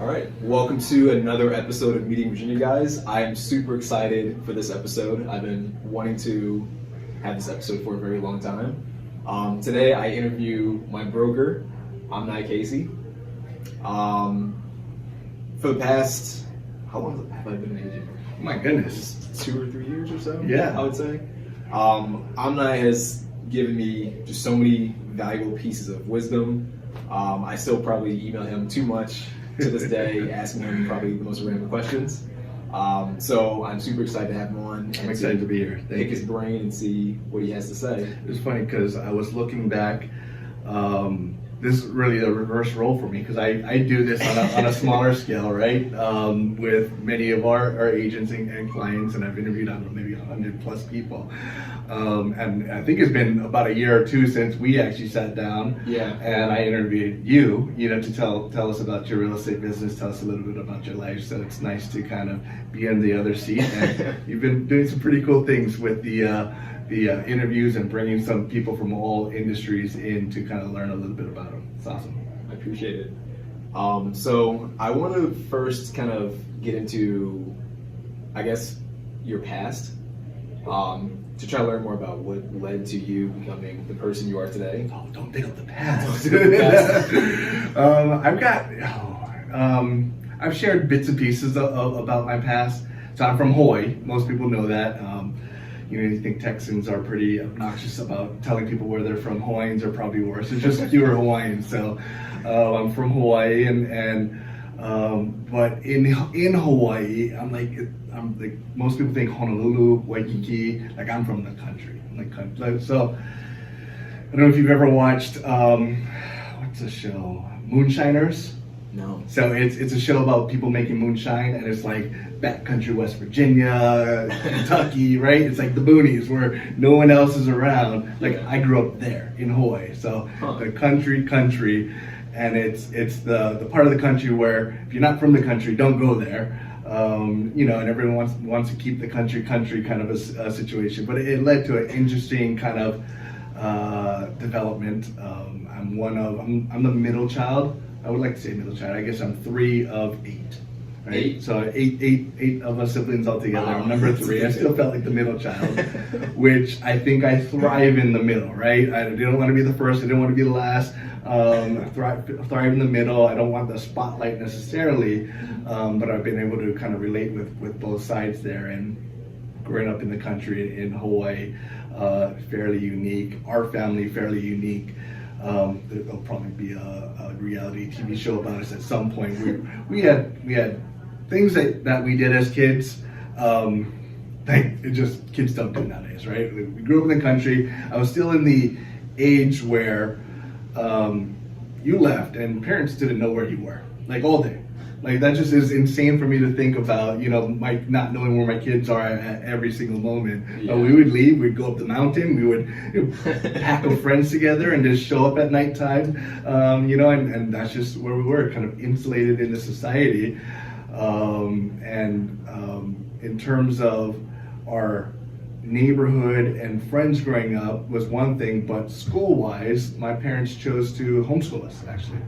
All right, welcome to another episode of Meeting Virginia, guys. I'm super excited for this episode. I've been wanting to have this episode for a very long time. Today I interview my broker, Omni Casey. For the past, how long have I been an agent? Oh my goodness. 2 or 3 years or so, Yeah. I would say. Omni has given me just so many valuable pieces of wisdom. I still probably email him too much to this day, asking him probably the most random questions. So I'm super excited to have him on. I'm excited to be here. Pick his brain and see what he has to say. It was funny because I was looking back. This is really a reverse role for me because I do this on a smaller scale, right? With many of our agents and clients, and I've interviewed, I don't know, maybe 100 plus people. And I think it's been about a year or two since we actually sat down. Yeah. And I interviewed you, to tell us about your real estate business, tell us a little bit about your life. So it's nice to kind of be in the other seat. And you've been doing some pretty cool things with the interviews and bringing some people from all industries in to kind of learn a little bit about them. It's awesome. I appreciate it. So I want to first kind of get into, I guess, your past, to try to learn more about what led to you becoming the person you are today. Oh, don't dig up the past. I've shared bits and pieces about my past. So I'm from Hawaii. Most people know that. You think Texans are pretty obnoxious about telling people where they're from. Hawaiians are probably worse. There's just fewer Hawaiians. So I'm from Hawaii, but in Hawaii, I'm like most people think Honolulu, Waikiki. Like I'm from the country. So I don't know if you've ever watched what's the show, Moonshiners. No. So it's a show about people making moonshine, and it's like backcountry West Virginia, Kentucky, right? It's like the boonies where no one else is around. Like I grew up there in Hawaii, so the country, and it's the part of the country where if you're not from the country, don't go there. And everyone wants to keep the country kind of a situation, but it led to an interesting kind of development. I'm the middle child. I would like to say middle child. I guess I'm 3 of 8. Right? 8? So eight of us siblings all together. Wow. I'm number 3. I still felt like the middle child, which I think I thrive in the middle, right? I didn't want to be the first. I didn't want to be the last. I thrive in the middle. I don't want the spotlight necessarily, but I've been able to kind of relate with both sides there. And growing up in the country in Hawaii, fairly unique. Our family, fairly unique. There'll probably be a reality TV show about us at some point. We had things that we did as kids. Kids don't do nowadays, right? We grew up in the country. I was still in the age where you left and parents didn't know where you were, like all day. Like that just is insane for me to think about, my not knowing where my kids are at every single moment. Yeah. We would leave, we'd go up the mountain, we would pack of friends together and just show up at nighttime, and that's just where we were, kind of insulated into society. In terms of our neighborhood and friends growing up was one thing, but school-wise, my parents chose to homeschool us actually.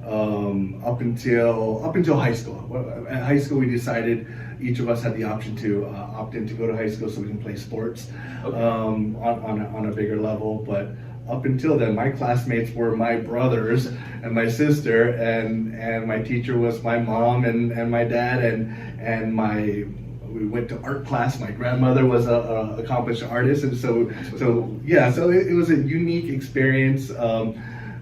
Up until high school. At high school, we decided each of us had the option to opt in to go to high school so we can play sports on a bigger level. But up until then, my classmates were my brothers and my sister, and my teacher was my mom and my dad and we went to art class. My grandmother was a accomplished artist, and so it was a unique experience.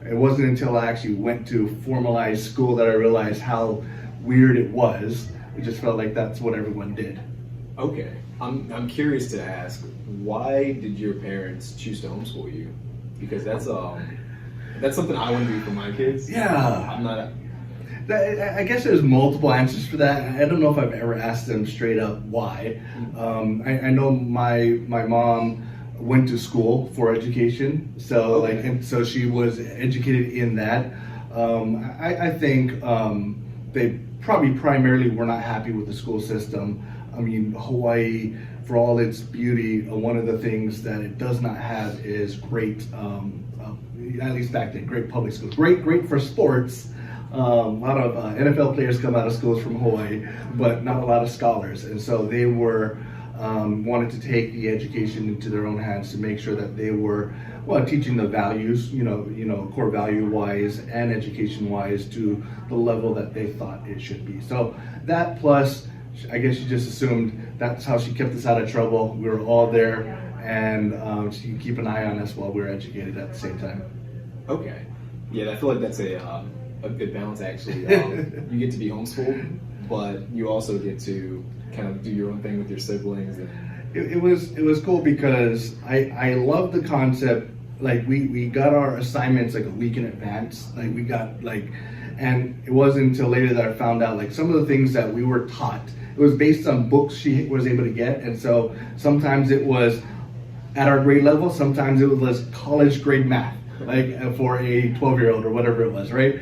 It wasn't until I actually went to formalized school that I realized how weird it was. It just felt like that's what everyone did. Okay, I'm curious to ask, why did your parents choose to homeschool you? Because that's something I want to do for my kids. Yeah. I'm not. I guess there's multiple answers for that. I don't know if I've ever asked them straight up why. I know my mom went to school for education, so and so she was educated in that. I think they probably primarily were not happy with the school system. I mean, Hawaii, for all its beauty, one of the things that it does not have is great, at least back then, great public schools. Great for sports, A lot of NFL players come out of schools from Hawaii, but not a lot of scholars. And so they were wanted to take the education into their own hands to make sure that they were, well, teaching the values, core value wise and education wise to the level that they thought it should be. So that plus, I guess she just assumed that's how she kept us out of trouble. We were all there, and she could keep an eye on us while we were educated at the same time. Okay. Yeah, I feel like that's a good balance, actually. You get to be homeschooled, but you also get to kind of do your own thing with your siblings. And it was cool because I love the concept. Like we got our assignments like a week in advance. Like we got and it wasn't until later that I found out like some of the things that we were taught. It was based on books she was able to get, and so sometimes it was at our grade level, sometimes it was college grade math, like for a 12-year-old or whatever it was, right?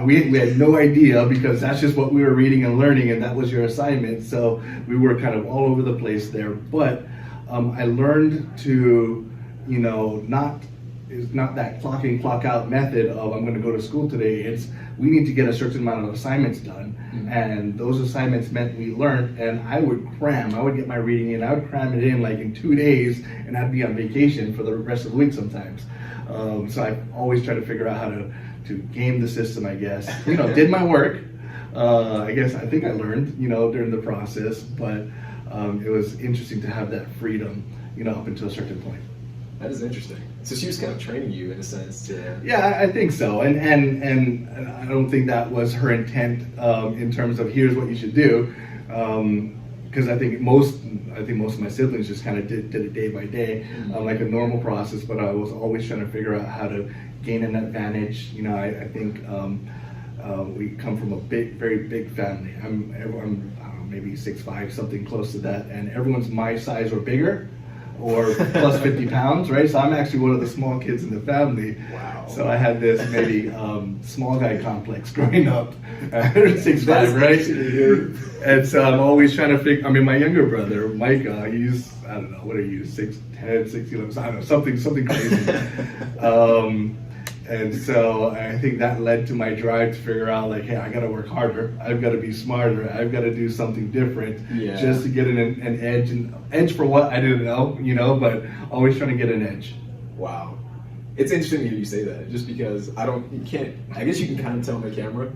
We had no idea because that's just what we were reading and learning, and that was your assignment. So we were kind of all over the place there. But I learned to, it's not that clock in, clock out method of I'm going to go to school today. It's we need to get a certain amount of assignments done. Mm-hmm. And those assignments meant we learned, and I would cram. I would get my reading in. I would cram it in like in 2 days, and I'd be on vacation for the rest of the week sometimes. So I always try to figure out how to game the system, I guess. Did my work. I think I learned, during the process, but it was interesting to have that freedom, up until a certain point. That is interesting. So she was kind of training you in a sense to... Yeah, I think so, and I don't think that was her intent in terms of here's what you should do, because I think most of my siblings just kind of did it day by day, like a normal process. But I was always trying to figure out how to gain an advantage. I think we come from a very big family. I'm I don't know, maybe 6'5", something close to that, and everyone's my size or bigger, or plus 50 pounds, right? So I'm actually one of the small kids in the family. Wow. So I had this maybe small guy complex growing up. 6'5", right? And so I'm always trying to figure, my younger brother, Micah, he's, I don't know, what are you, 6'10", 6 kilos, I don't know, something crazy. And so I think that led to my drive to figure out like, hey, I got to work harder. I've got to be smarter. I've got to do something different just to get an edge. And edge for what? I didn't know, but always trying to get an edge. Wow. It's interesting to hear you say that, just because I guess you can kind of tell on the camera,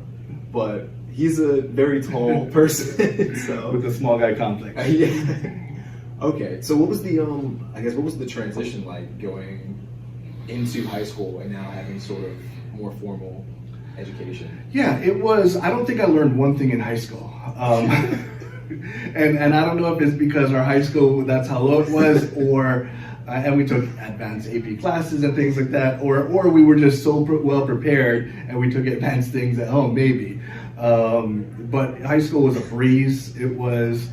but he's a very tall person. So. With a small guy complex. Yeah. Okay. So what was the transition like going into high school and now having sort of more formal education? Yeah, it was. I don't think I learned one thing in high school. And I don't know if it's because our high school, that's how low it was, or and we took advanced AP classes and things like that, or we were just so well prepared and we took advanced things at home, maybe. But high school was a breeze. It was,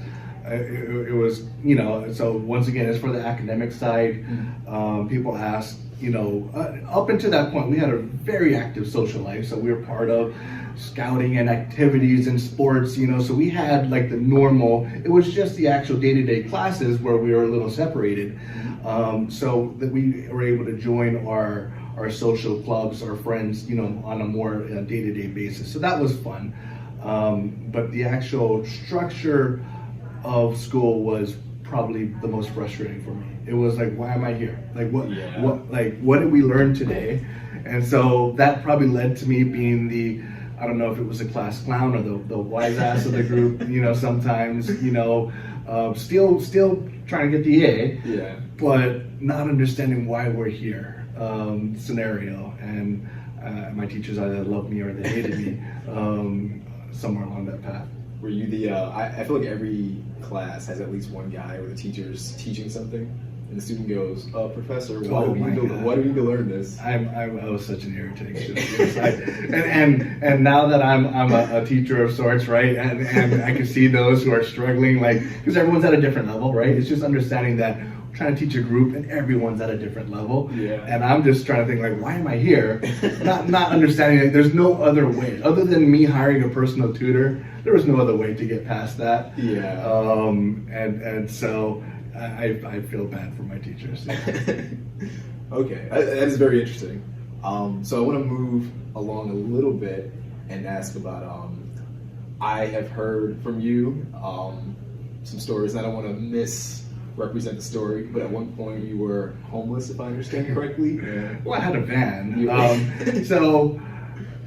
so once again, it's for the academic side. People ask, up until that point, we had a very active social life. So we were part of scouting and activities and sports, so we had like the normal, it was just the actual day-to-day classes where we were a little separated. So that we were able to join our social clubs, our friends, on a more day-to-day basis. So that was fun. But the actual structure of school was probably the most frustrating for me. It was like, why am I here? Like what did we learn today? And so that probably led to me being I don't know if it was a class clown or the wise ass of the group, sometimes, still trying to get the A, but not understanding why we're here, scenario. And my teachers either loved me or they hated me, somewhere along that path. Were you I feel like every class has at least one guy where the teacher's teaching something and the student goes, professor, why do we need to learn this? I was such an irritating student. And now that I'm a teacher of sorts, right? And I can see those who are struggling, like, because everyone's at a different level, right? It's just understanding that we're trying to teach a group and everyone's at a different level. Yeah. And I'm just trying to think, like, why am I here? not understanding that there's no other way. Other than me hiring a personal tutor, there was no other way to get past that. Yeah. And so I feel bad for my teachers. Yeah. Okay, that is very interesting. So I want to move along a little bit and ask about. I have heard from you some stories, and I don't want to misrepresent the story, but at one point you were homeless, if I understand correctly. Well, I had a van. So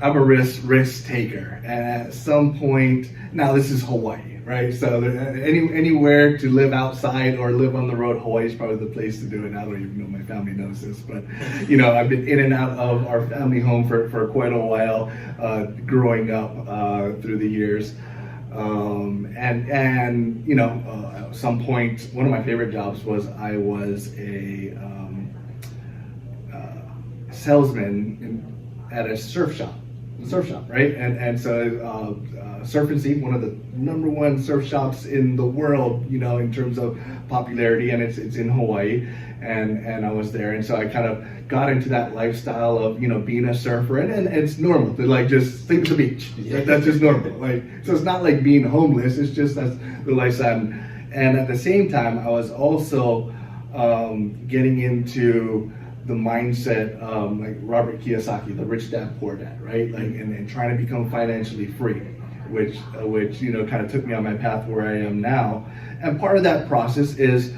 I'm a risk taker. And at some point, now this is Hawaii, right? So anywhere to live outside or live on the road, Hawaii is probably the place to do it. I don't even know my family knows this, but I've been in and out of our family home for quite a while, growing up through the years. At some point, one of my favorite jobs was I was a salesman at a surf shop, right? And so Surf and Sea, one of the number one surf shops in the world, in terms of popularity, and it's in Hawaii, and I was there, and so I kind of got into that lifestyle of being a surfer, and it's normal to like just sleep at the beach. Yeah. That's just normal. So it's not like being homeless. It's just that's the lifestyle. And at the same time, I was also getting into the mindset, like Robert Kiyosaki, the Rich Dad Poor Dad, right? And trying to become financially free, which kind of took me on my path where I am now. And part of that process is,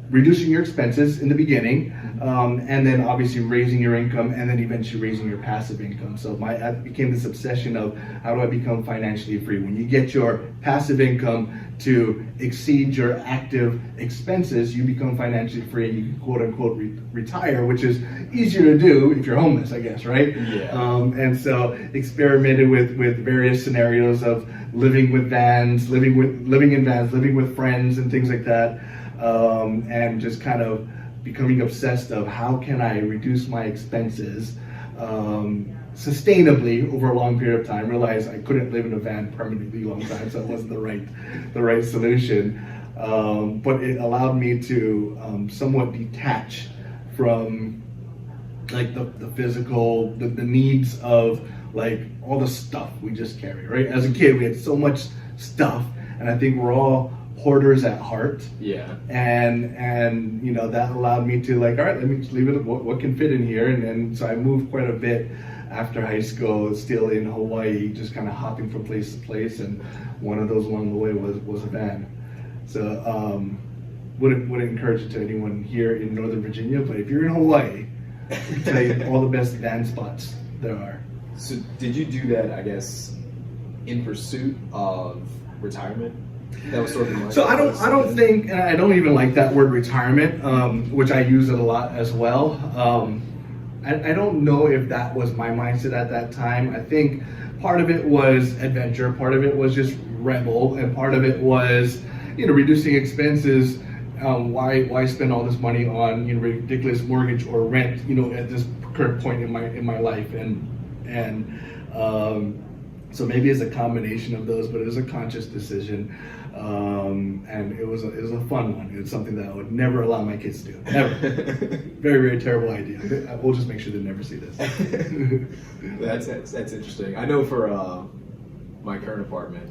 reducing your expenses in the beginning, and then obviously raising your income, and then eventually raising your passive income. So I became this obsession of how do I become financially free? When you get your passive income to exceed your active expenses, you become financially free, and you can quote unquote retire, which is easier to do if you're homeless, I guess, right? Yeah. And so experimented with various scenarios of living in vans, living with friends and things like that. And just kind of becoming obsessed of how can I reduce my expenses sustainably over a long period of time. Realized I couldn't live in a van permanently long time, so it wasn't the right solution. But it allowed me to somewhat detach from like the physical, the needs of like all the stuff we just carry, right? As a kid, we had so much stuff, and I think we're all hoarders at heart. Yeah. And that allowed me to like, all right, let me just leave it, what can fit in here. And so I moved quite a bit after high school, still in Hawaii, just kind of hopping from place to place. And one of those along the way was a van. So wouldn't encourage it to anyone here in Northern Virginia, but if you're in Hawaii, I can tell you all the best van spots there are. So did you do that, I guess, in pursuit of retirement? That was sort of so I don't think, and I don't even like that word retirement, which I use it a lot as well. I don't know if that was my mindset at that time. I think part of it was adventure, part of it was just rebel, and part of it was reducing expenses. Why spend all this money on ridiculous mortgage or rent at this current point in my life, and so maybe it's a combination of those, but it was a conscious decision, and it was a fun one. It's something that I would never allow my kids to do. Never. Very, very terrible idea. We'll just make sure they never see this. That's interesting. I know for my current apartment,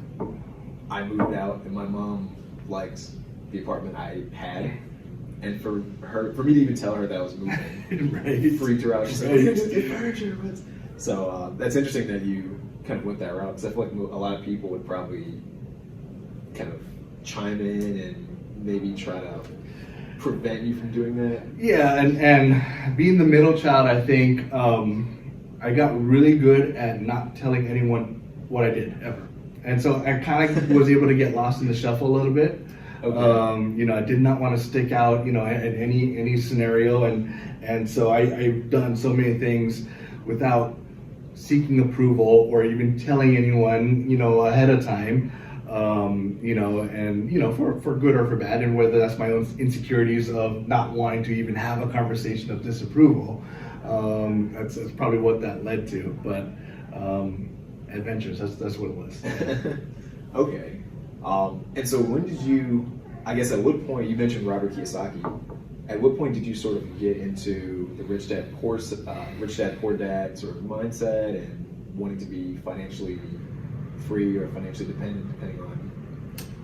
I moved out, and my mom likes the apartment I had. And for me to even tell her that I was moving, right, freaked her out. She's like, "You're just get furniture." So that's interesting that you kind of went that route, because I feel like a lot of people would probably kind of chime in and maybe try to prevent you from doing that. Yeah, and being the middle child, I think I got really good at not telling anyone what I did ever, and so I kind of was able to get lost in the shuffle a little bit. Okay. I did not want to stick out, in any scenario, and so I've done so many things without seeking approval or even telling anyone, ahead of time, for good or for bad, and whether that's my own insecurities of not wanting to even have a conversation of disapproval. That's probably what that led to, but adventures, that's what it was. Okay. And so when did you, I guess at what point, you mentioned Robert Kiyosaki, at what point did you sort of get into the Rich Dad Poor Dad sort of mindset and wanting to be financially free or financially dependent, depending on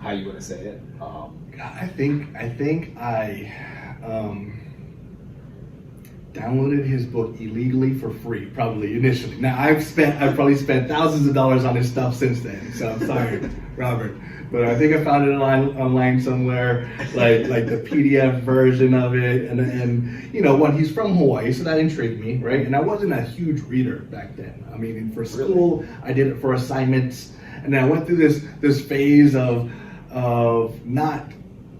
how you want to say it? downloaded his book illegally for free, probably initially. Now I've probably spent thousands of dollars on his stuff since then. So I'm sorry, Robert, but I think I found it online somewhere, like the PDF version of it, and he's from Hawaii, so that intrigued me, right? And I wasn't a huge reader back then. I mean, for school, I did it for assignments, and then I went through this phase of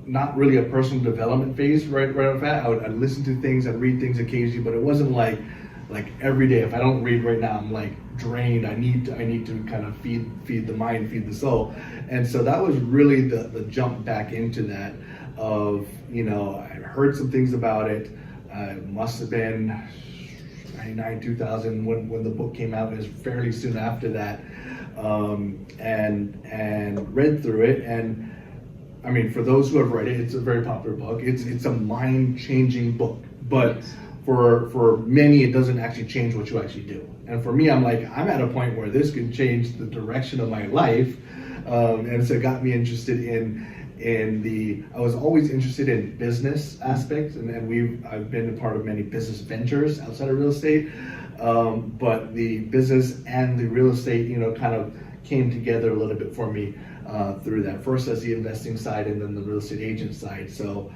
not really a personal development phase right off that. I'd listen to things, I'd read things occasionally, but it wasn't like every day. If I don't read right now, I'm like drained. I need to kind of feed the mind, feed the soul. And so that was really the jump back into that of, I heard some things about it. It must have been 99, 2000 when the book came out. It was fairly soon after that. And read through it, and I mean, for those who have read it, it's a very popular book. It's a mind-changing book, but for many, it doesn't actually change what you actually do. And for me, I'm at a point where this could change the direction of my life, and so it got me interested I was always interested in business aspects, and I've been a part of many business ventures outside of real estate, but the business and the real estate, kind of came together a little bit for me. Through that, first as the investing side and then the real estate agent side. So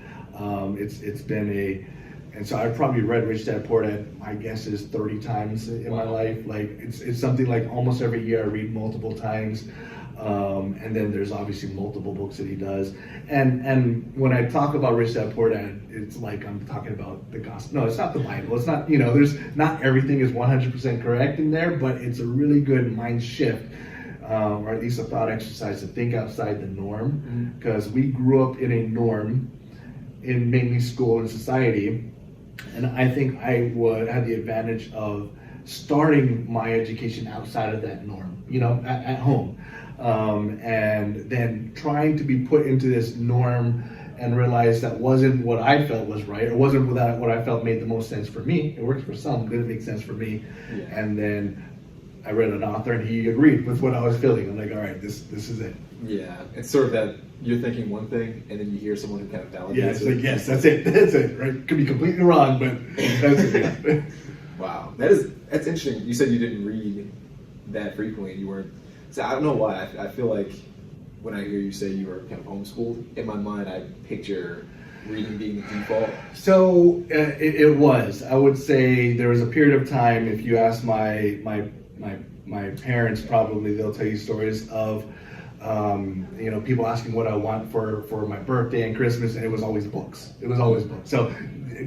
it's been and so I've probably read Rich Dad Poor Dad, my guess is 30 times in my life. Like it's something like almost every year I read multiple times. And then there's obviously multiple books that he does. And when I talk about Rich Dad Poor Dad, it's like I'm talking about the gospel. No, it's not the Bible. It's not, there's not everything is 100% correct in there, but it's a really good mind shift. Or at least a thought exercise to think outside the norm, because we grew up in a norm in mainly school and society, and I think I had the advantage of starting my education outside of that norm, at home, and then trying to be put into this norm and realize that wasn't what I felt was right, or wasn't what I felt made the most sense for me. It works for some, didn't make sense for me, and then I read an author and he agreed with what I was feeling. I'm like, all right, this is it. Yeah, it's sort of that you're thinking one thing and then you hear someone who kind of validates it. Like, yes, that's it, right? Could be completely wrong, but that's it. Wow, that's interesting. You said you didn't read that frequently and you weren't, so I don't know why. I feel like when I hear you say you were kind of homeschooled, in my mind I picture reading being the default. So it was. I would say there was a period of time, if you ask my parents, probably they'll tell you stories of people asking what I want for my birthday and Christmas, and it was always books. So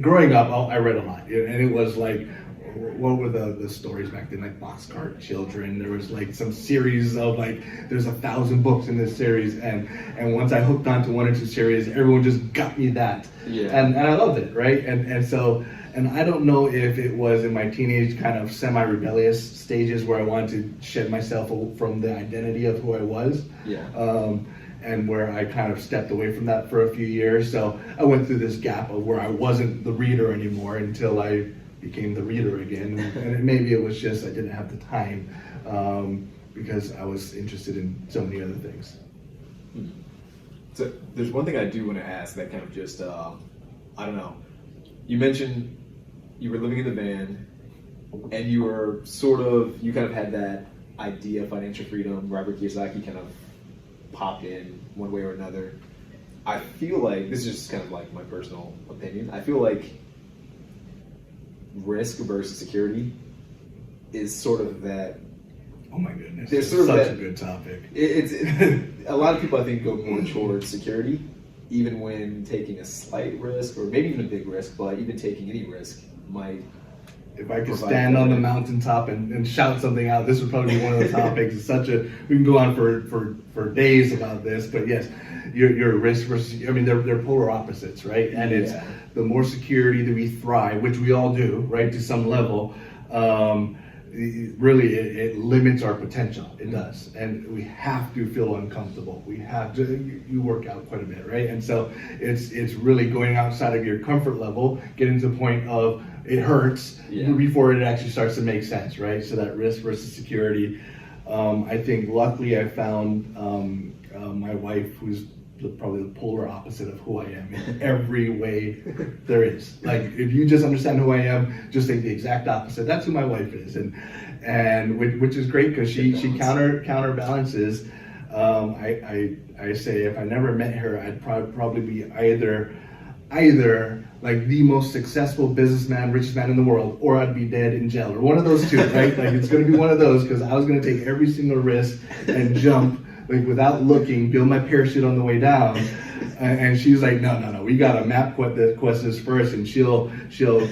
growing up, I read a lot, and it was like, what were the stories back then? Like Boxcar Children. There was like some series of there's 1,000 books in this series, and once I hooked onto one or two series, everyone just got me that. And I loved it, right? And so. And I don't know if it was in my teenage kind of semi-rebellious stages where I wanted to shed myself from the identity of who I was. And where I kind of stepped away from that for a few years. So I went through this gap of where I wasn't the reader anymore until I became the reader again. And maybe it was just I didn't have the time because I was interested in so many other things. So there's one thing I do want to ask that kind of just, I don't know. You mentioned you were living in the van and you kind of had that idea of financial freedom. Robert Kiyosaki kind of popped in one way or another. I feel like, this is just kind of like my personal opinion, I feel like risk versus security is sort of that. Oh my goodness, there's sort of such a good topic. It's a lot of people I think go more towards security, even when taking a slight risk, or maybe even a big risk, but even taking any risk might. If I could stand on the mountaintop and shout something out, this would probably be one of the topics. It's we can go on for days about this, but yes, your risk versus, I mean, they're polar opposites, right? And it's the more security that we thrive, which we all do, right, to some level, really it limits our potential. It does. And we have to feel uncomfortable. We have to, you work out quite a bit, right? And so it's really going outside of your comfort level, getting to the point of it hurts before it actually starts to make sense, right? So that risk versus security. I think luckily I found my wife, who's probably the polar opposite of who I am in every way there is. Like, if you just understand who I am, just think the exact opposite. That's who my wife is, and which is great because she counterbalances. I say if I never met her, I'd probably be either like the most successful businessman, richest man in the world, or I'd be dead in jail, or one of those two, right? Like, it's going to be one of those, because I was going to take every single risk and jump, like, without looking, build my parachute on the way down. And she's like, no, we got to map the questions first, and she'll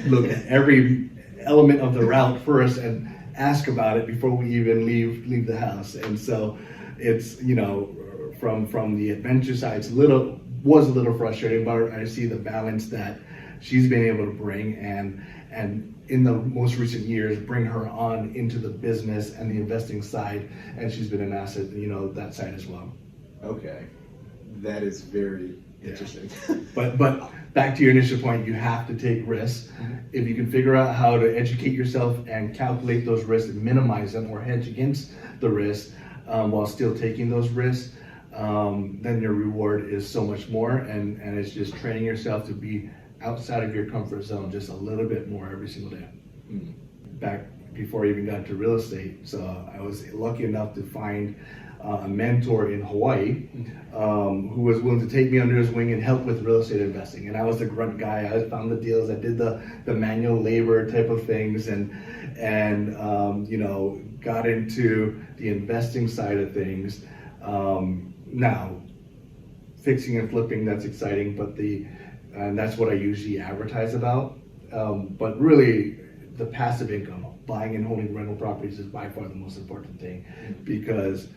look at every element of the route first and ask about it before we even leave the house. And so it's, you know, from the adventure side, was a little frustrating, but I see the balance that she's been able to bring, and in the most recent years, bring her on into the business and the investing side, and she's been an asset, you know, that side as well. Okay, that is very interesting. But back to your initial point, you have to take risks. Mm-hmm. If you can figure out how to educate yourself and calculate those risks and minimize them or hedge against the risks while still taking those risks, then your reward is so much more, and it's just training yourself to be outside of your comfort zone just a little bit more every single day. Back before I even got into real estate, so I was lucky enough to find a mentor in Hawaii who was willing to take me under his wing and help with real estate investing. And I was the grunt guy. I found the deals. I did the manual labor type of things, and you know, got into the investing side of things. Now, fixing and flipping, that's exciting, and that's what I usually advertise about. But really, the passive income, buying and holding rental properties, is by far the most important thing, because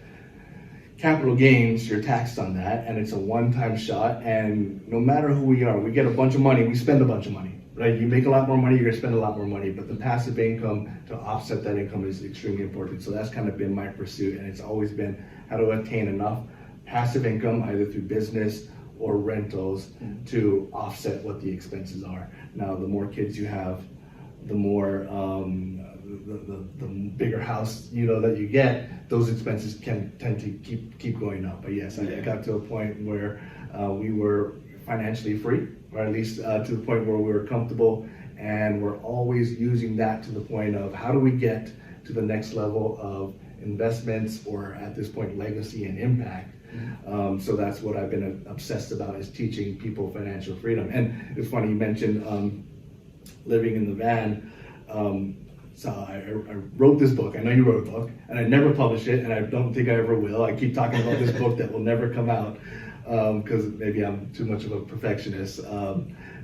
capital gains, you're taxed on that, and it's a one-time shot. And no matter who we are, we get a bunch of money, we spend a bunch of money, right? You make a lot more money, you're gonna spend a lot more money, but the passive income to offset that income is extremely important. So that's kind of been my pursuit, and it's always been how to attain enough passive income, either through business or rentals, to offset what the expenses are. Now, the more kids you have, the more the bigger house, you know, that you get, those expenses can tend to keep going up. But yes, I got to a point where we were financially free, or at least to the point where we were comfortable, and we're always using that to the point of how do we get to the next level of investments, or at this point, legacy and impact. So that's what I've been obsessed about, is teaching people financial freedom. And it's funny, you mentioned living in the van. So I wrote this book. I know you wrote a book, and I never published it, and I don't think I ever will. I keep talking about this book that will never come out, because maybe I'm too much of a perfectionist.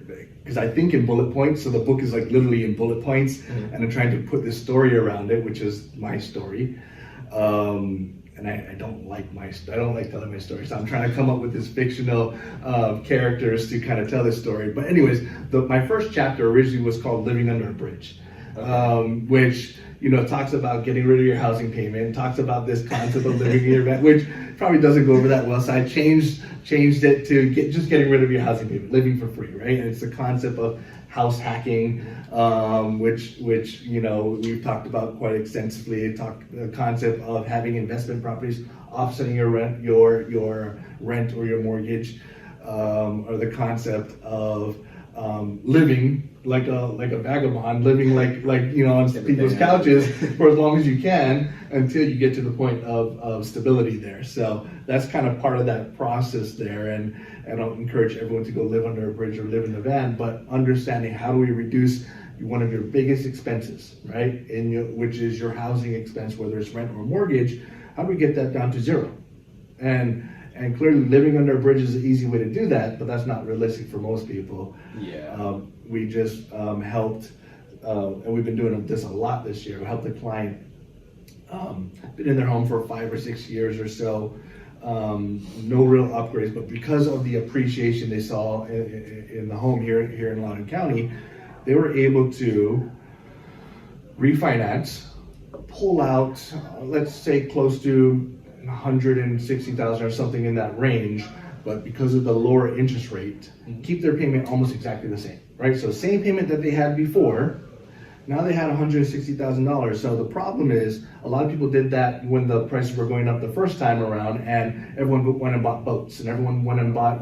Because I think in bullet points, so the book is like literally in bullet points, and I'm trying to put this story around it, which is my story. And I don't like telling my story, so I'm trying to come up with this fictional characters to kind of tell this story. But anyways, my first chapter originally was called Living Under a Bridge, which, you know, talks about getting rid of your housing payment, talks about this concept of living in your van, which probably doesn't go over that well. So I changed it to just getting rid of your housing payment, living for free, right? And it's the concept of house hacking, which you know, we've talked about quite extensively. The concept of having investment properties offsetting your rent or your mortgage, or the concept of living like a vagabond, living like you know, on people's couches for as long as you can, until you get to the point of stability there. So that's kind of part of that process there, and I don't encourage everyone to go live under a bridge or live in a van, but understanding how do we reduce one of your biggest expenses, right? Which is your housing expense, whether it's rent or mortgage. How do we get that down to zero? And clearly, living under a bridge is an easy way to do that, but that's not realistic for most people. Yeah. We just helped, and we've been doing this a lot this year. We helped a client, been in their home for 5 or 6 years or so, no real upgrades, but because of the appreciation they saw in the home here in Loudoun County, they were able to refinance, pull out, let's say close to $160,000 or something in that range, but because of the lower interest rate, keep their payment almost exactly the same, right? So same payment that they had before, Now they had $160,000. So the problem is, a lot of people did that when the prices were going up the first time around, and everyone went and bought boats, and everyone went and bought,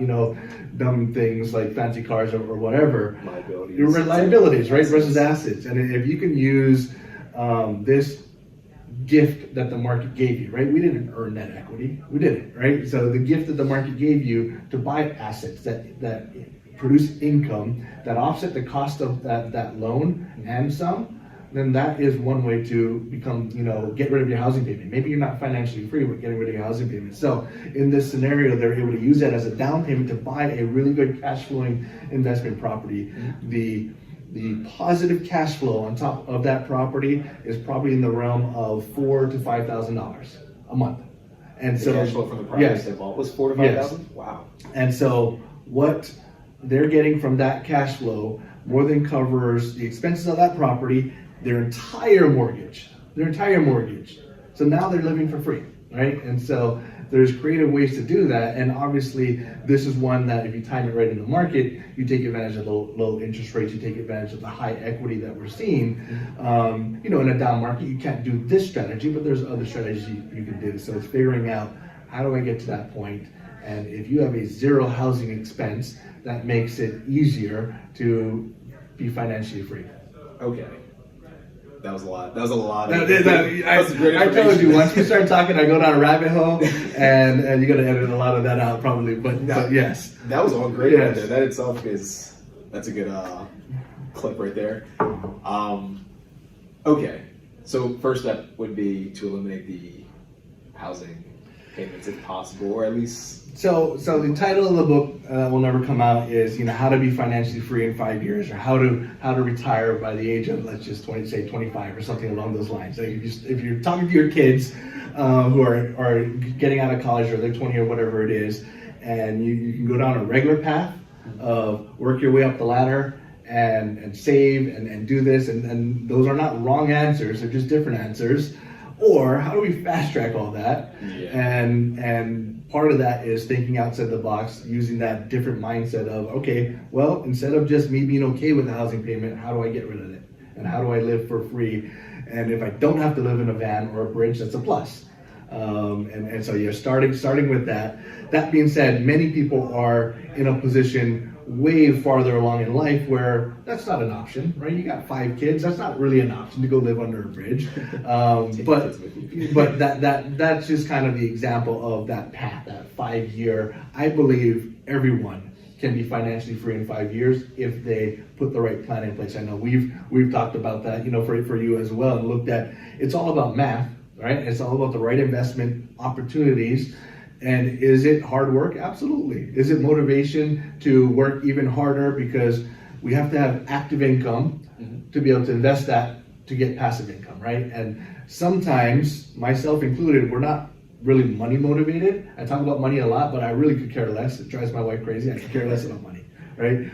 dumb things like fancy cars or whatever. Liabilities, right? Versus assets. And if you can use this gift that the market gave you, right? We didn't earn that equity. We didn't, right? So the gift that the market gave you to buy assets that produce income, that offset the cost of that loan and some, then that is one way to become, get rid of your housing payment. Maybe you're not financially free, but getting rid of your housing payment. So in this scenario, they're able to use that as a down payment to buy a really good cash flowing investment property. The positive cash flow on top of that property is probably in the realm of $4,000 to $5,000 a month. And so cash flow from the property they bought was $4,000 to $5,000. Yes. Wow. And so what they're getting from that cash flow more than covers the expenses of that property, their entire mortgage. So now they're living for free, right? And so there's creative ways to do that, and obviously this is one that if you time it right in the market, you take advantage of low interest rates, you take advantage of the high equity that we're seeing. In a down market, you can't do this strategy, but there's other strategies you can do. So it's figuring out, how do I get to that point? And if you have a zero housing expense, that makes it easier to be financially free. Okay. That was a lot. That was a lot. I told you, once you start talking, I go down a rabbit hole, and you're going to edit a lot of that out probably, but yes. That was all great right there. That itself that's a good clip right there. Okay, so first step would be to eliminate the housing payments if possible, or at least... So the title of the book will never come out is, how to be financially free in 5 years, or how to retire by the age of, let's just say 25 or something along those lines. Like if you're talking to your kids who are getting out of college, or they're 20 or whatever it is, and you can go down a regular path of work your way up the ladder and save and do this, and those are not wrong answers, they're just different answers. Or how do we fast track all that? Yeah. And part of that is thinking outside the box, using that different mindset of, okay, well, instead of just me being okay with the housing payment, how do I get rid of it? And how do I live for free? And if I don't have to live in a van or a bridge, that's a plus. And so you're starting with that. That being said, many people are in a position way farther along in life where that's not an option, right? You got 5 kids, that's not really an option to go live under a bridge. But that's just kind of the example of that path, that 5-year. I believe everyone can be financially free in 5 years if they put the right plan in place. I know we've talked about that, for you as well, and looked at, it's all about math, right? It's all about the right investment opportunities. And is it hard work? Absolutely. Is it motivation to work even harder? Because we have to have active income to be able to invest that to get passive income, right? And sometimes, myself included, we're not really money motivated. I talk about money a lot, but I really could care less. It drives my wife crazy. I could care less about money, right?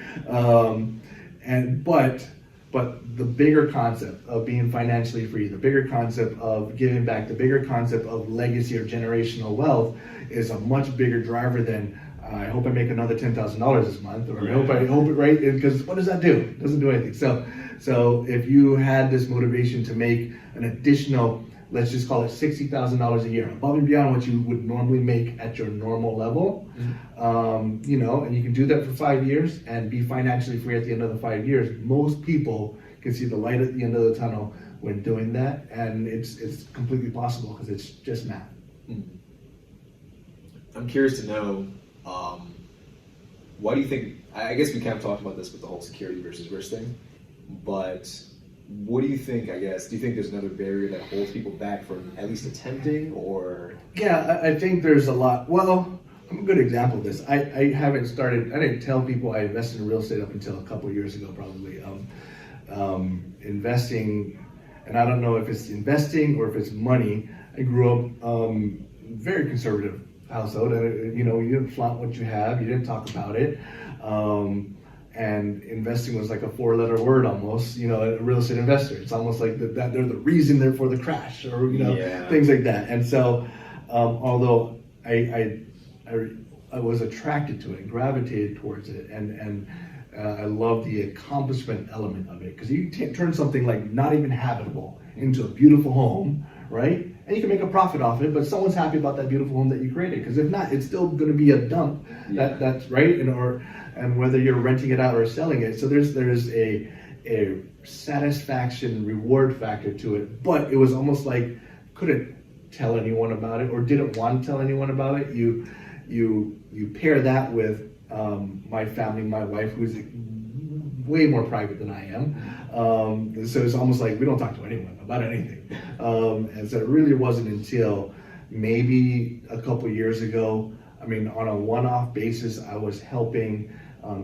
But the bigger concept of being financially free, the bigger concept of giving back, the bigger concept of legacy or generational wealth is a much bigger driver than I hope I make another $10,000 this month, or I hope it right, because what does that do? It doesn't do anything. So if you had this motivation to make an additional, let's just call it $60,000 a year, above and beyond what you would normally make at your normal level, and you can do that for 5 years and be financially free at the end of the 5 years. Most people can see the light at the end of the tunnel when doing that, and it's completely possible because it's just math. I'm curious to know, why do you think, I guess we kind of talked about this with the whole security versus risk thing, but what do you think, do you think there's another barrier that holds people back from at least attempting, or? Yeah, I think there's a lot. Well, I'm a good example of this. I didn't tell people I invested in real estate up until a couple of years ago, probably. Investing, and I don't know if it's investing or if it's money. I grew up very conservative household, and you didn't flaunt what you have, you didn't talk about it, and investing was like a 4-letter word almost. A real estate investor, it's almost like that they're the reason they're for the crash, or things like that. And so although I was attracted to it and gravitated towards it, and I love the accomplishment element of it, because you turn something like not even habitable into a beautiful home, right? And you can make a profit off it, but someone's happy about that beautiful home that you created. Because if not, it's still going to be a dump. That's right, and whether you're renting it out or selling it, so there's a satisfaction reward factor to it. But it was almost like couldn't tell anyone about it or didn't want to tell anyone about it. You pair that with my family, my wife, who's way more private than I am. So it's almost like we don't talk to anyone about anything. And so it really wasn't until maybe a couple years ago, I mean, on a one-off basis, I was helping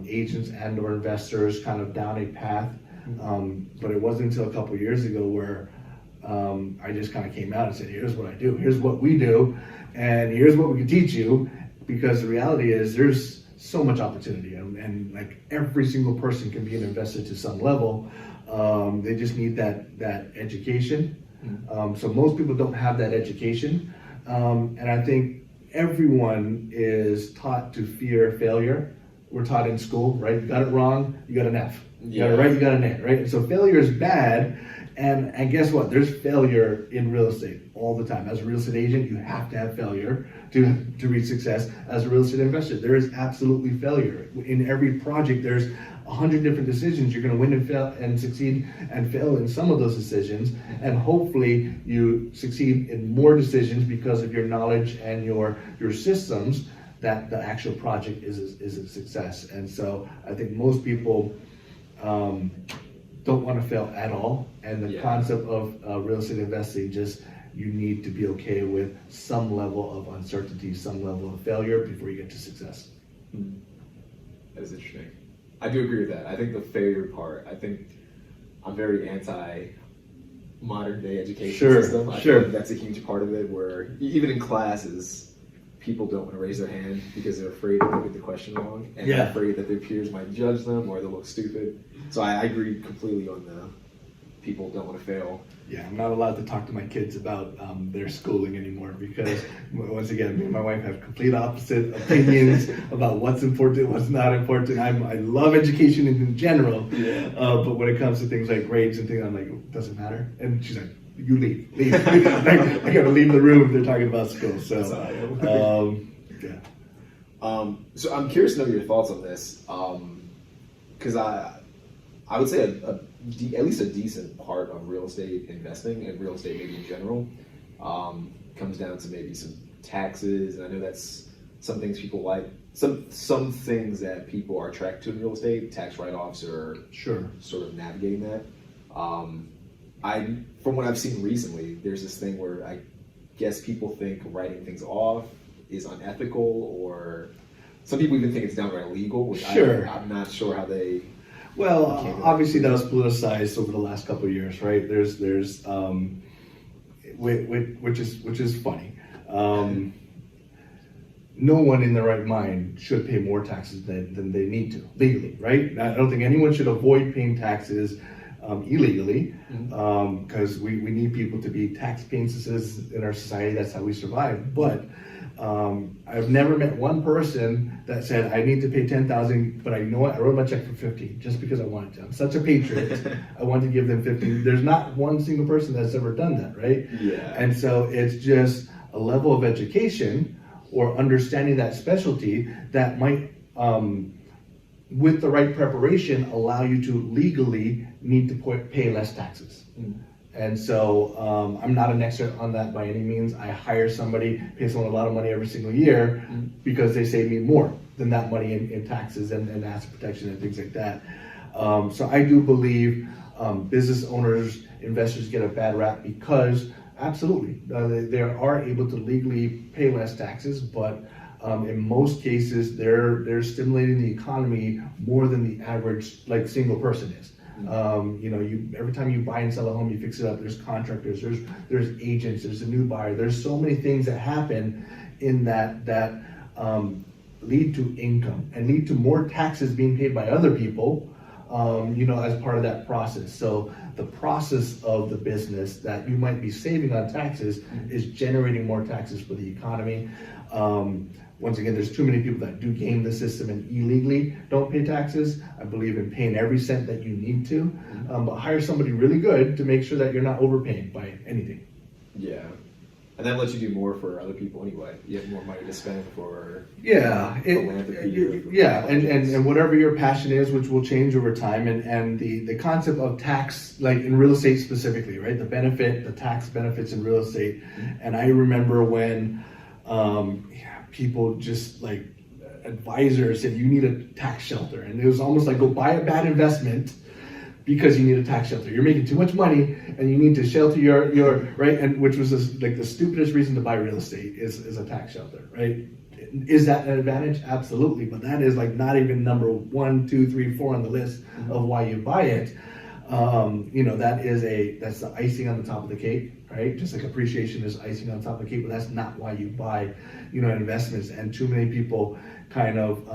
agents and or investors kind of down a path. But it wasn't until a couple years ago where I just kind of came out and said, here's what I do, here's what we do, and here's what we can teach you. Because the reality is there's so much opportunity, and like every single person can be an investor to some level. They just need that education. So most people don't have that education, and I think everyone is taught to fear failure. We're taught in school, right? You got it wrong, you got an F. You got it right, you got an A, right? And so failure is bad, and guess what? There's failure in real estate all the time. As a real estate agent, you have to have failure to reach success. As a real estate investor, there is absolutely failure. In every project, there's 100 different decisions. You're going to win and fail and succeed and fail in some of those decisions, and hopefully you succeed in more decisions because of your knowledge and your systems, that the actual project is a success. And so I think most people don't want to fail at all, and the concept of real estate investing, just you need to be okay with some level of uncertainty, some level of failure before you get to success. That is interesting. I do agree with that. I think the failure part, I think I'm very anti modern day education system. I feel like that's a huge part of it, where even in classes, people don't want to raise their hand because they're afraid that they'll get the question wrong, and they're afraid that their peers might judge them or they'll look stupid. So I agree completely on the people don't want to fail. Yeah, I'm not allowed to talk to my kids about their schooling anymore, because once again, me and my wife have complete opposite opinions about what's important, what's not important. I love education in general, but when it comes to things like grades and things, I'm like, it doesn't matter. And she's like, you leave. I gotta leave the room if they're talking about school. So, so I'm curious to know your thoughts on this, because I would say at least a decent part of real estate investing, and real estate maybe in general, comes down to maybe some taxes. And I know that's some things people like, some things that people are attracted to in real estate, tax write-offs, or sort of navigating that. From what I've seen recently, there's this thing where I guess people think writing things off is unethical, or some people even think it's downright illegal, which I'm not sure how they... Well, obviously that was politicized over the last couple of years, right? There's which is funny. No one in their right mind should pay more taxes than they need to legally, right? I don't think anyone should avoid paying taxes illegally, because we need people to be tax-paying citizens in our society. That's how we survive. But I've never met one person that said, I need to pay $10,000, but you know what? I wrote my check for $15 just because I wanted to. I'm such a patriot. I want to give them $15. There's not one single person that's ever done that, right? And so it's just a level of education or understanding that specialty that might, with the right preparation, allow you to legally need to pay less taxes. And so I'm not an expert on that by any means. I hire somebody, pay someone a lot of money every single year because they save me more than that money in taxes and asset protection and things like that. So I do believe business owners, investors get a bad rap because absolutely, they are able to legally pay less taxes, but in most cases, they're stimulating the economy more than the average single person is. Every time you buy and sell a home, you fix it up. There's contractors, there's agents, there's a new buyer. There's so many things that happen in that lead to income and lead to more taxes being paid by other people, as part of that process. So the process of the business that you might be saving on taxes is generating more taxes for the economy. Once again, there's too many people that do game the system and illegally don't pay taxes. I believe in paying every cent that you need to, but hire somebody really good to make sure that you're not overpaying by anything. Yeah. And that lets you do more for other people anyway. You have more money to spend for philanthropy. And whatever your passion is, which will change over time, and the concept of tax, like in real estate specifically, right? The tax benefits in real estate. And I remember when people just like advisors said, you need a tax shelter. And it was almost like, go buy a bad investment because you need a tax shelter. You're making too much money and you need to shelter your right? And which was like the stupidest reason to buy real estate is a tax shelter, right? Is that an advantage? Absolutely. But that is like not even number 1, 2, 3, 4 on the list of why you buy it. That's the icing on the top of the cake, right? Just like appreciation is icing on top of the cake, but that's not why you buy, investments. And too many people kind of,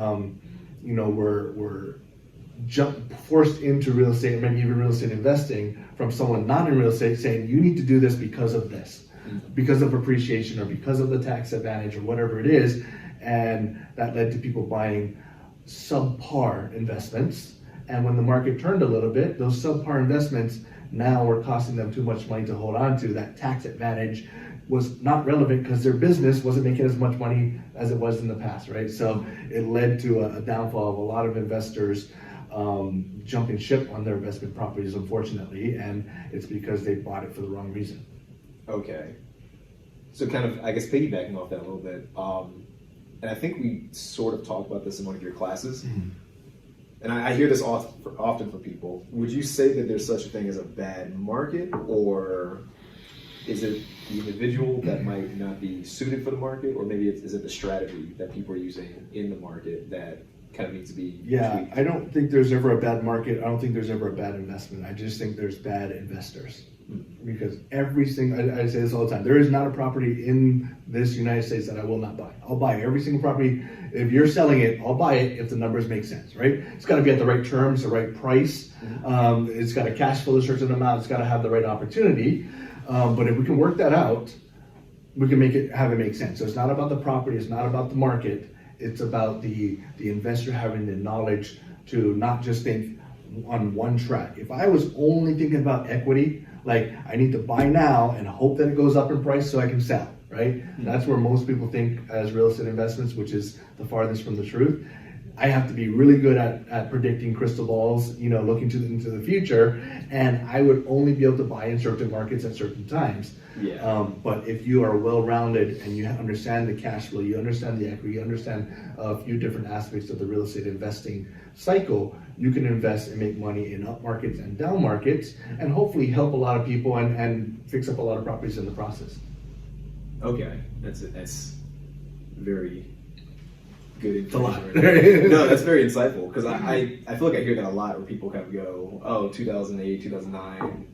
were forced into real estate, maybe even real estate investing from someone not in real estate saying, you need to do this because of this, because of appreciation or because of the tax advantage or whatever it is. And that led to people buying subpar investments. And when the market turned a little bit, those subpar investments now were costing them too much money to hold on to. That tax advantage was not relevant because their business wasn't making as much money as it was in the past, right? So it led to a downfall of a lot of investors jumping ship on their investment properties, unfortunately, and it's because they bought it for the wrong reason. Okay. So kind of, I guess, piggybacking off that a little bit, and I think we sort of talked about this in one of your classes, and I hear this often from people. Would you say that there's such a thing as a bad market, or is it the individual that might not be suited for the market, or maybe is it the strategy that people are using in the market that kind of needs to be tweaked? I don't think there's ever a bad market. I don't think there's ever a bad investment. I just think there's bad investors. Because I say this all the time, there is not a property in this United States that I will not buy. I'll buy every single property. If you're selling it, I'll buy it if the numbers make sense, right? It's got to be at the right terms, the right price. It's got to cash flow a certain amount. It's got to have the right opportunity. But if we can work that out, we can have it make sense. So it's not about the property. It's not about the market. It's about the investor having the knowledge to not just think on one track. If I was only thinking about equity, like I need to buy now and hope that it goes up in price so I can sell, right? That's where most people think as real estate investments, which is the farthest from the truth. I have to be really good at predicting crystal balls, looking into the future, and I would only be able to buy in certain markets at certain times. But if you are well-rounded and you understand the cash flow, you understand the equity, you understand a few different aspects of the real estate investing cycle, you can invest and make money in up markets and down markets, and hopefully help a lot of people and fix up a lot of properties in the process. Okay, that's very good information. It's a lot. No, that's very insightful, because I feel like I hear that a lot where people kind of go, 2008, 2009,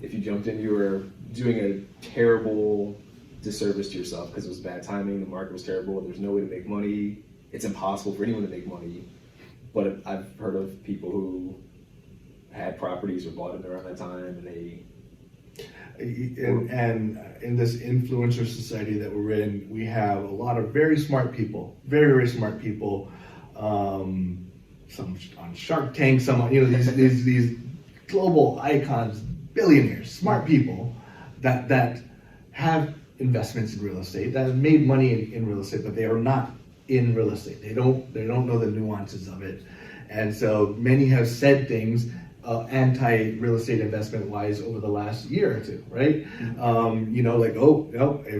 if you jumped in, you were doing a terrible disservice to yourself because it was bad timing, the market was terrible, there's no way to make money, it's impossible for anyone to make money. But I've heard of people who had properties or bought them around that time, and they... And in this influencer society that we're in, we have a lot of very smart people, very, very smart people, some on Shark Tank, some, these global icons, billionaires, smart people that have investments in real estate, that have made money in real estate, but they are not in real estate. They don't know the nuances of it. And so many have said things anti-real estate investment wise over the last year or two, right? If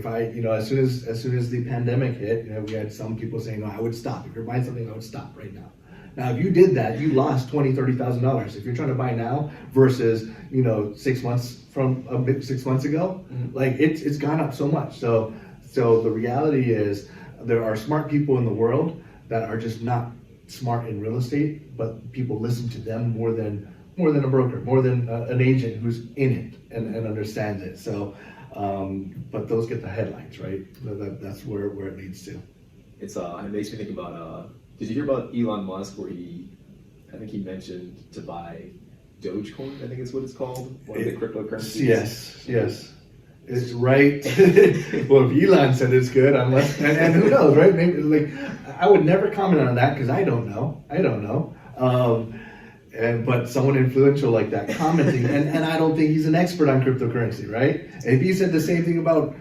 I, as soon as the pandemic hit, we had some people saying, I would stop. If you're buying something, I would stop right now. Now, if you did that, you lost $20,000, $30,000. If you're trying to buy now versus, 6 months ago, like it's gone up so much. So the reality is there are smart people in the world that are just not smart in real estate, but people listen to them more than a broker, more than an agent who's in it and understands it. So, but those get the headlines, right? That's where it leads to. It makes me think about, did you hear about Elon Musk where he I think he mentioned to buy Dogecoin, I think is what it's called, one of the cryptocurrencies. Yes. It's right. Well, if Elon said it's good, unless, and who knows, right? Maybe, like, I would never comment on that because I don't know. But someone influential like that commenting, and I don't think he's an expert on cryptocurrency, right? If he said the same thing about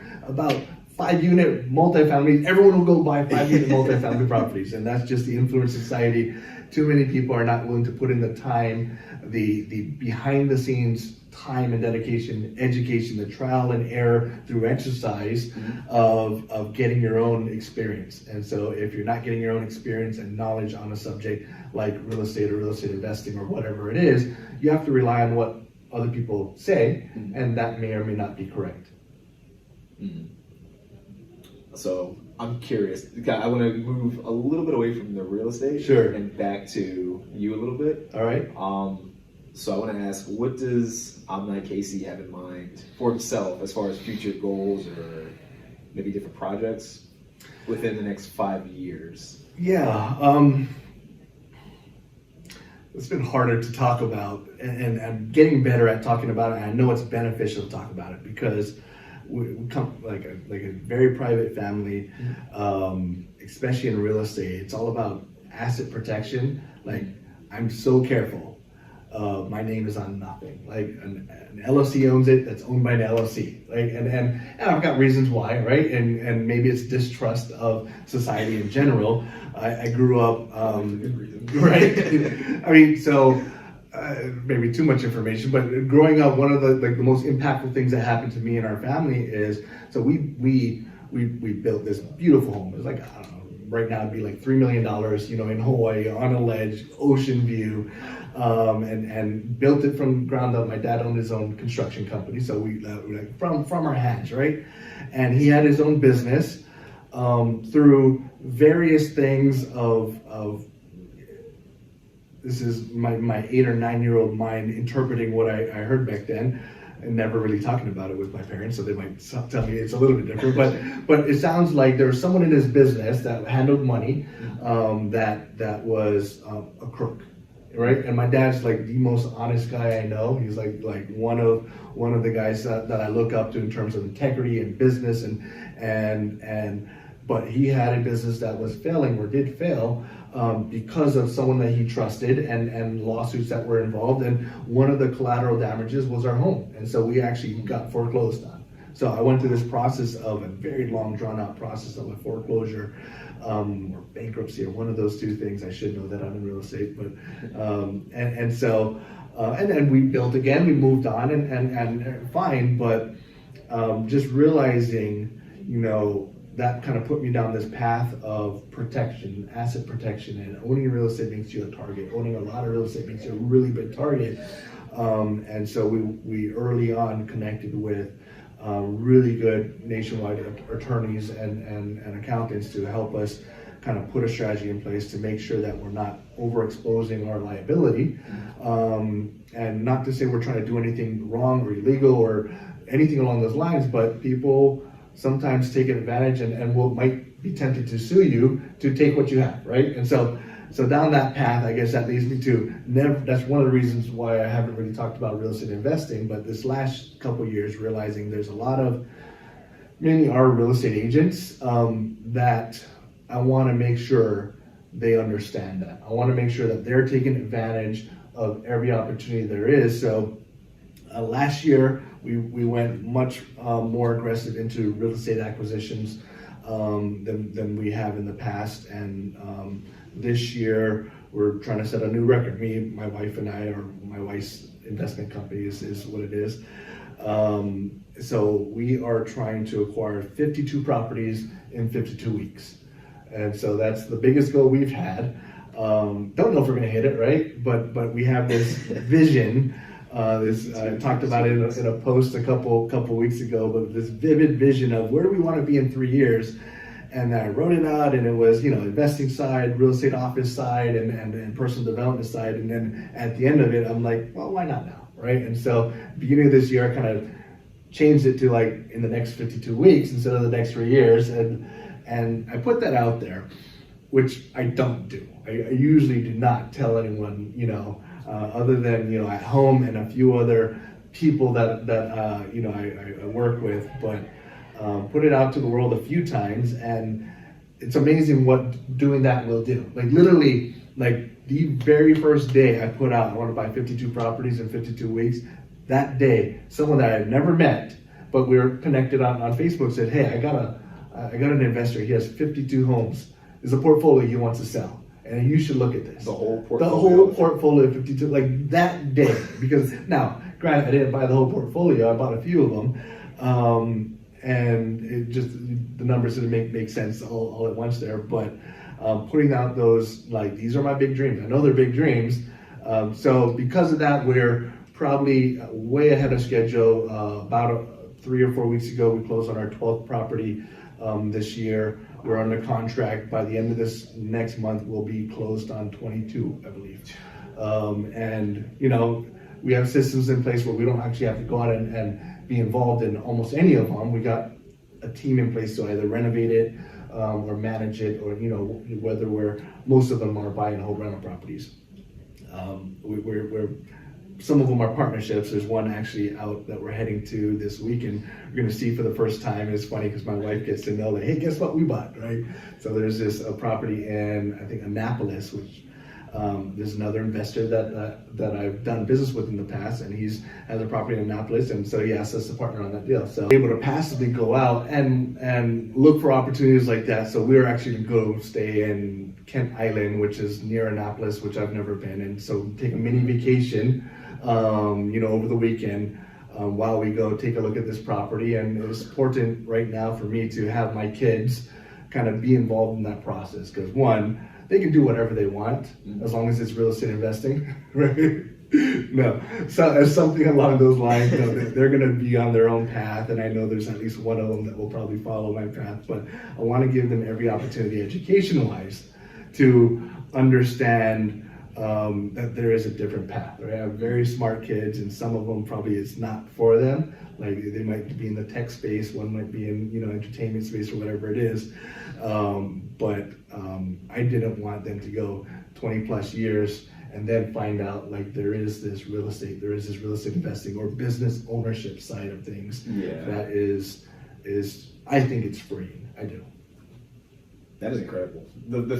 5-unit multifamily, everyone will go buy 5-unit multifamily properties, and that's just the influence society. Too many people are not willing to put in the time, the behind the scenes time and dedication, education, the trial and error through exercise of getting your own experience. And so if you're not getting your own experience and knowledge on a subject like real estate or real estate investing or whatever it is, you have to rely on what other people say, and that may or may not be correct. So I'm curious. I want to move a little bit away from the real estate, Sure, and back to you a little bit. All right. So I want to ask, what does Omni Casey have in mind for himself as far as future goals or maybe different projects within the next 5 years? Yeah, it's been harder to talk about, and I'm getting better at talking about it. And I know it's beneficial to talk about it because we come like a very private family, especially in real estate. It's all about asset protection. Like, I'm so careful. My name is on nothing. Like an LLC owns it, that's owned by an LLC. Like, and I've got reasons why, right? And maybe it's distrust of society in general. I grew up, right? I mean, so maybe too much information, but growing up, one of the most impactful things that happened to me and our family is, so we built this beautiful home. It was like, I don't know, right now it'd be like $3 million, in Hawaii on a ledge, ocean view. And built it from ground up. My dad owned his own construction company, so we from our hands, right? And he had his own business through various things of this is my 8 or 9 year old mind interpreting what I heard back then, and never really talking about it with my parents, so they might tell me it's a little bit different. But it sounds like there was someone in his business that handled money that was a crook. Right, and my dad's like the most honest guy I know. He's like one of the guys that I look up to in terms of integrity and business, and but he had a business that was failing or did fail because of someone that he trusted and lawsuits that were involved. And one of the collateral damages was our home, and so we actually got foreclosed on. So I went through this process of a very long, drawn-out process of a foreclosure or bankruptcy, or one of those two things. I should know that I'm in real estate, but and then we built again. We moved on and fine, but just realizing, that kind of put me down this path of protection, asset protection, and owning real estate makes you a target. Owning a lot of real estate makes you a really big target, and so we early on connected with really good nationwide attorneys and accountants to help us kind of put a strategy in place to make sure that we're not overexposing our liability. And not to say we're trying to do anything wrong or illegal or anything along those lines, but people sometimes take advantage and might be tempted to sue you to take what you have, right? And so down that path, I guess that leads me to that's one of the reasons why I haven't really talked about real estate investing, but this last couple of years, realizing there's a lot of, mainly our real estate agents, that I want to make sure they understand that. I want to make sure that they're taking advantage of every opportunity there is. So last year, we went much more aggressive into real estate acquisitions than we have in the past, and this year we're trying to set a new record. Me, my wife, and I, or my wife's investment company is what it is. So we are trying to acquire 52 properties in 52 weeks, and so that's the biggest goal we've had. Don't know if we're going to hit it, right? But we have this vision. I talked about it in a post a couple weeks ago, but this vivid vision of where do we want to be in 3 years. And I wrote it out, and it was, investing side, real estate office side, and personal development side. And then at the end of it, I'm like, well, why not now, right? And so beginning of this year, I kind of changed it to like in the next 52 weeks instead of the next 3 years. And I put that out there. which I don't do. I usually do not tell anyone, other than, at home and a few other people that I work with, but put it out to the world a few times, and it's amazing what doing that will do. Like literally, like the very first day I put out, I want to buy 52 properties in 52 weeks. That day, someone that I had never met, but we were connected on Facebook, said, "Hey, I got an investor. He has 52 homes. There's a portfolio he wants to sell, and you should look at this." The whole portfolio. The whole portfolio of 52, like that day. Because now, granted, I didn't buy the whole portfolio. I bought a few of them, and it just the numbers didn't make sense all at once there. But putting out those, like, these are my big dreams. I know they're big dreams. So because of that, we're probably way ahead of schedule. About 3 or 4 weeks ago, we closed on our 12th property this year. We're under contract. By the end of this next month, we'll be closed on 22, I believe. And we have systems in place where we don't actually have to go out and be involved in almost any of them. We got a team in place to either renovate it or manage it, or whether most of them are buy and hold rental properties. We're some of them are partnerships. There's one actually out that we're heading to this week, and we're going to see for the first time. It's funny because my wife gets to know, like, hey, guess what we bought, right? So there's this property in, I think, Annapolis, which there's another investor that I've done business with in the past, and has a property in Annapolis, and so he asked us to partner on that deal. So able to passively go out and look for opportunities like that. So we're actually going to go stay in Kent Island, which is near Annapolis, which I've never been in. So take a mini vacation, over the weekend, while we go take a look at this property. And it's important right now for me to have my kids kind of be involved in that process, because one, they can do whatever they want as long as it's real estate investing, right? No, so as something along those lines, they're going to be on their own path, and I know there's at least one of them that will probably follow my path. But I want to give them every opportunity, education-wise, to understand that there is a different path. Right? I have very smart kids, and some of them probably it's not for them. Like they might be in the tech space, one might be in entertainment space or whatever it is. But I didn't want them to go 20 plus years and then find out like there is this real estate investing or business ownership side of things. Yeah. That is I think it's free. I do. That is incredible. The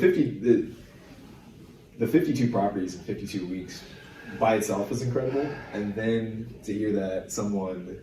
52 properties in 52 weeks by itself is incredible, and then to hear that someone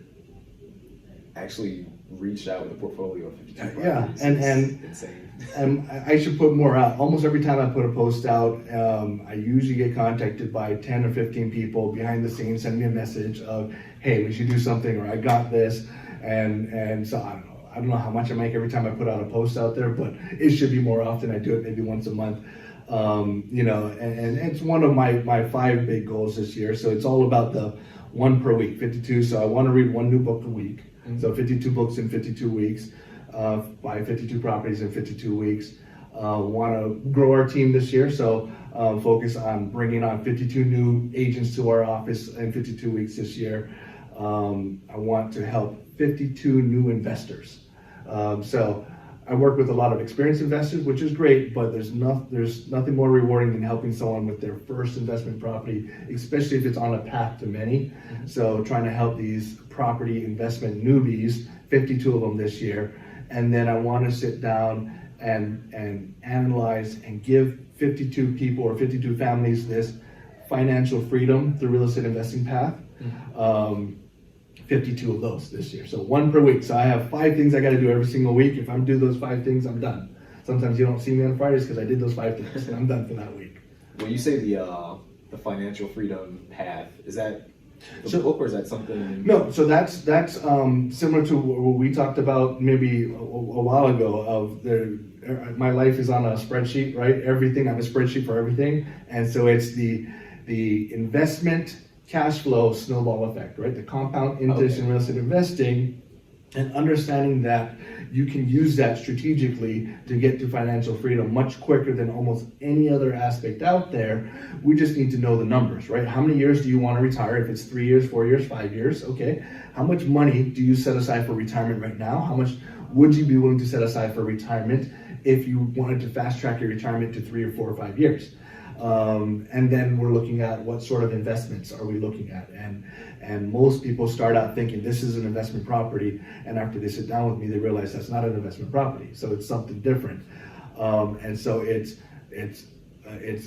actually reached out with a portfolio of 52 properties. Yeah, and insane. And I should put more out. Almost every time I put a post out, I usually get contacted by 10 or 15 people behind the scenes, send me a message of, hey, we should do something, or I got this, and so I don't know how much I make every time I put out a post out there, but it should be more often. I do it maybe once a month. And it's one of my 5 big goals this year. So it's all about the 1 per week, 52. So I want to read 1 new book a week. Mm-hmm. So 52 books in 52 weeks, buy 52 properties in 52 weeks. Want to grow our team this year. So focus on bringing on 52 new agents to our office in 52 weeks this year. I want to help 52 new investors. So I work with a lot of experienced investors, which is great, but there's nothing more rewarding than helping someone with their first investment property, especially if it's on a path to many. Mm-hmm. So trying to help these property investment newbies, 52 of them this year, and then I want to sit down and analyze and give 52 people or 52 families this financial freedom through real estate investing path. Mm-hmm. 52 of those this year. So 1 per week. So I have 5 things I got to do every single week. If I do those 5 things, I'm done. Sometimes you don't see me on Fridays because I did those 5 things and I'm done for that week. When you say the financial freedom path, is that the book or is that something? No, so that's similar to what we talked about maybe a while ago of my life is on a spreadsheet, right? Everything, I have a spreadsheet for everything. And so it's the investment cash flow snowball effect, right? The compound interest in real estate investing, and understanding that you can use that strategically to get to financial freedom much quicker than almost any other aspect out there. We just need to know the numbers, right? How many years do you want to retire? If it's 3 years, 4 years, 5 years, okay. How much money do you set aside for retirement right now? How much would you be willing to set aside for retirement if you wanted to fast track your retirement to 3 or 4 or 5 years. And then we're looking at what sort of investments are we looking at, and most people start out thinking this is an investment property, and after they sit down with me, they realize that's not an investment property, so it's something different. And so it's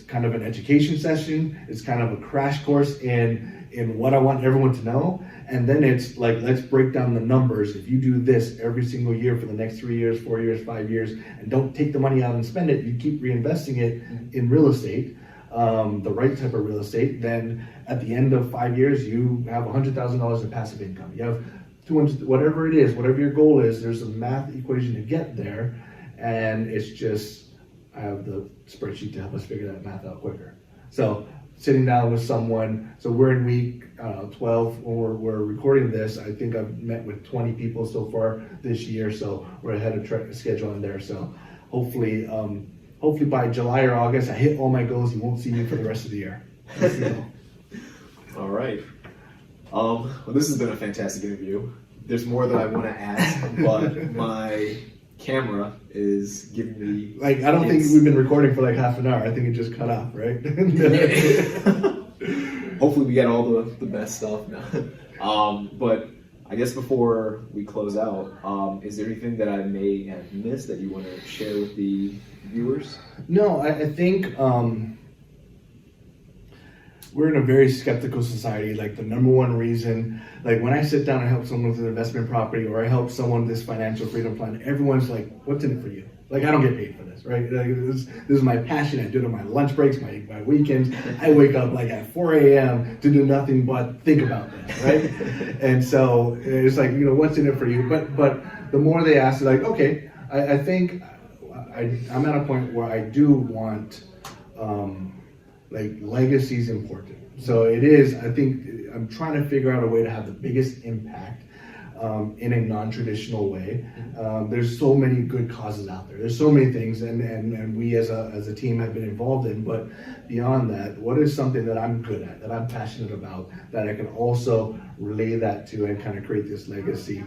kind of an education session. It's kind of a crash course in what I want everyone to know. And then it's like, let's break down the numbers. If you do this every single year for the next 3 years, 4 years, 5 years, and don't take the money out and spend it, you keep reinvesting it in real estate, the right type of real estate, then at the end of 5 years, you have $100,000 in passive income. You have 200, whatever it is, whatever your goal is, there's a math equation to get there. And it's just, I have the spreadsheet to help us figure that math out quicker. So sitting down with someone, so we're in week 12 when we're recording this. I think I've met with 20 people so far this year, so we're ahead of schedule in there. So hopefully by July or August, I hit all my goals. You won't see me for the rest of the year. All right. Well, this has been a fantastic interview. There's more that I want to ask, but my camera is giving me like, I don't think we've been recording for like half an hour. I think it just cut off, right? Hopefully we get all the best stuff now. But I guess before we close out, is there anything that I may have missed that you want to share with the viewers? No, I think we're in a very skeptical society. Like, the number one reason, like when I sit down and help someone with an investment property, or I help someone with this financial freedom plan, everyone's like, what's in it for you? Like, I don't get paid for this, right? Like, this is my passion. I do it on my lunch breaks, my weekends. I wake up like at 4 a.m. to do nothing but think about this, right? And so it's like, what's in it for you? But the more they ask, they're like, okay, I think I'm at a point where I do want, like, legacy is important. So it is, I think I'm trying to figure out a way to have the biggest impact in a non-traditional way. There's so many good causes out there. There's so many things, and we as a team have been involved in, but beyond that, what is something that I'm good at, that I'm passionate about, that I can also relay that to and kind of create this legacy?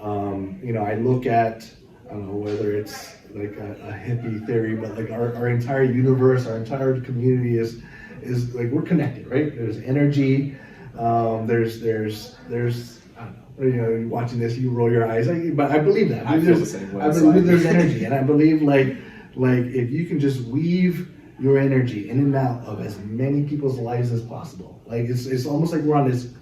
I look at, I don't know whether it's like a hippie theory, but like our entire universe, our entire community is like, we're connected, right? There's energy, there's I don't know, watching this, you roll your eyes, but I believe that. I feel the same way. I believe there's energy, and I believe like if you can just weave your energy in and out of as many people's lives as possible. Like, it's almost like we're on this,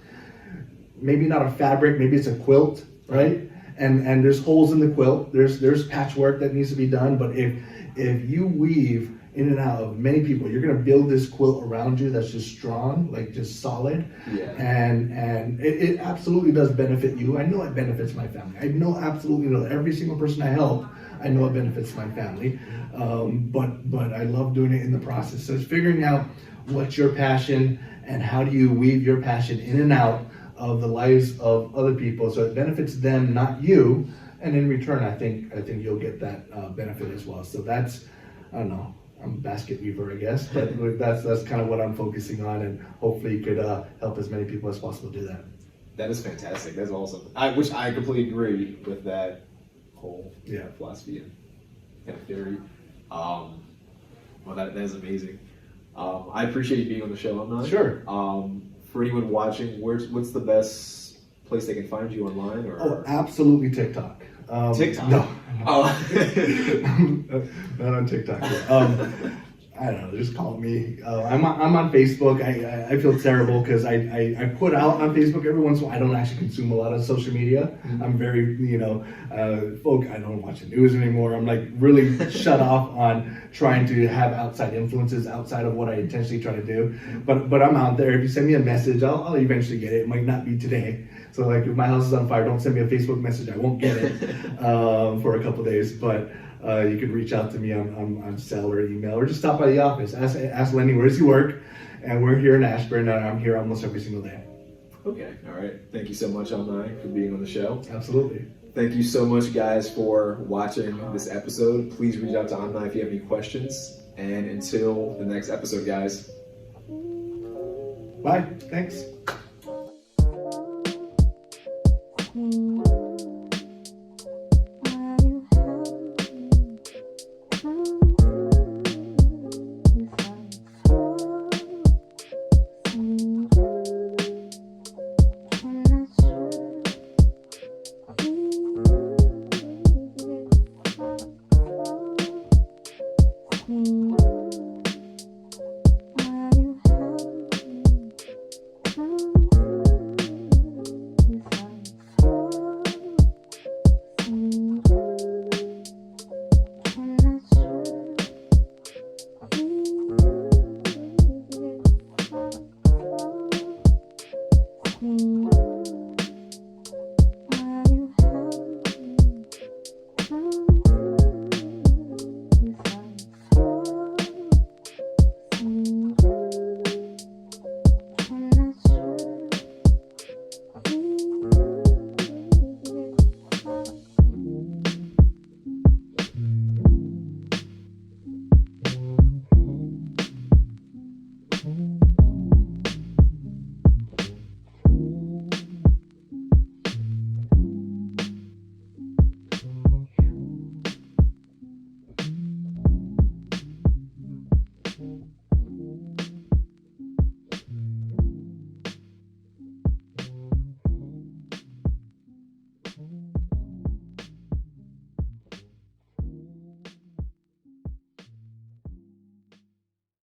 maybe not a fabric, maybe it's a quilt, right? And there's holes in the quilt, there's patchwork that needs to be done, but if you weave in and out of many people, you're gonna build this quilt around you that's just strong, like just solid. Yeah. And it absolutely does benefit you. I know it benefits my family. I know absolutely every single person I help, I know it benefits my family. But I love doing it in the process. So it's figuring out what's your passion and how do you weave your passion in and out of the lives of other people so it benefits them, not you. And in return, I think you'll get that benefit as well. So that's, I don't know, I'm a basket weaver, I guess, but that's kind of what I'm focusing on, and hopefully you could help as many people as possible do that. That is fantastic. That's awesome. Which I completely agree with that whole philosophy and kind of theory. Well, that is amazing. I appreciate you being on the show, Omni. Sure. For anyone watching, what's the best place they can find you online? Oh, absolutely TikTok. TikTok? No. Oh. Not on TikTok yet. I don't know, just call me. I'm on Facebook. I feel terrible because I put out on Facebook every once in a while. I don't actually consume a lot of social media. Mm-hmm. I'm very, I don't watch the news anymore. I'm like really shut off on trying to have outside influences outside of what I intentionally try to do. But I'm out there. If you send me a message, I'll eventually get it. It might not be today. So like if my house is on fire, don't send me a Facebook message. I won't get it for a couple days. But you can reach out to me on cell or email, or just stop by the office. Ask Lenny, where does he work? And we're here in Ashburn, and I'm here almost every single day. Okay, all right. Thank you so much, Omni, for being on the show. Absolutely. Thank you so much, guys, for watching this episode. Please reach out to Omni if you have any questions. And until the next episode, guys. Bye. Thanks. Hmm.